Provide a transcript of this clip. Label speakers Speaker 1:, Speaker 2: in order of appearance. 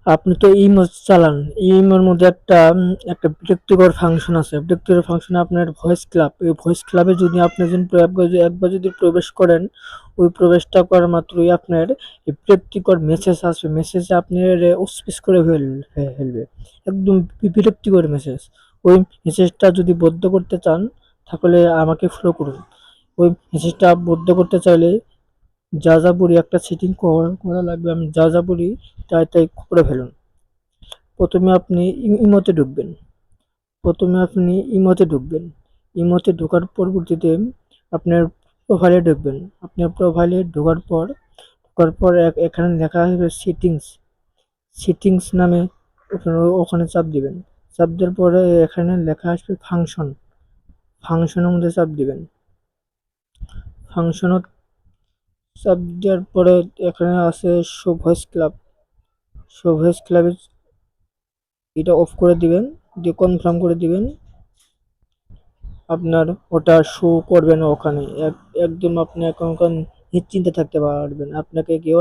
Speaker 1: আপনি তো ইমো চালান। ইমোর মধ্যে একটা বিরক্তিকর ফাংশন আছে। বিরক্তিকর ফাংশনে আপনার ভয়েস ক্লাব। এই ভয়েস ক্লাবে যদি আপনি যদি একবার যদি প্রবেশ করেন, ওই প্রবেশটা করা মাত্রই আপনার এই বিরক্তিকর মেসেজ আসবে। মেসেজে আপনার উসপিস করে ফেলবে। একদম বিরক্তিকর মেসেজ। ওই মেসেজটা যদি বন্ধ করতে চান, তাহলে আমাকে ফলো করুন। ওই মেসেজটা বন্ধ করতে চাইলে যা যা বলি একটা সেটিং করা লাগবে। আমি যা যা বলি তাই তাই করে ফেলুন। প্রথমে আপনি ইমোতে ঢুকবেন। প্রথমে আপনি ইমোতে ঢুকবেন। ইমোতে ঢোকার পরবর্তীতে আপনার প্রোফাইলে ঢুকবেন। আপনার প্রোফাইলে ঢোকার পর এখানে লেখা আসবে সেটিংস। সেটিংস নামে ওখানে চাপ দিবেন। চাপ দেওয়ার পরে এখানে লেখা আসবে ফাংশন। ফাংশনের মধ্যে চাপ দিবেন। ফাংশনত চাপ দেওয়ার পরে এখানে আছে show voice club. Show voice ক্লাবে এটা অফ করে দিবেন, দিয়ে কনফার্ম করে দিবেন। আপনার ওটা শো করবে না ওখানে। একদম আপনি এখন নিশ্চিন্তে থাকতে পারবেন। আপনাকে কেউ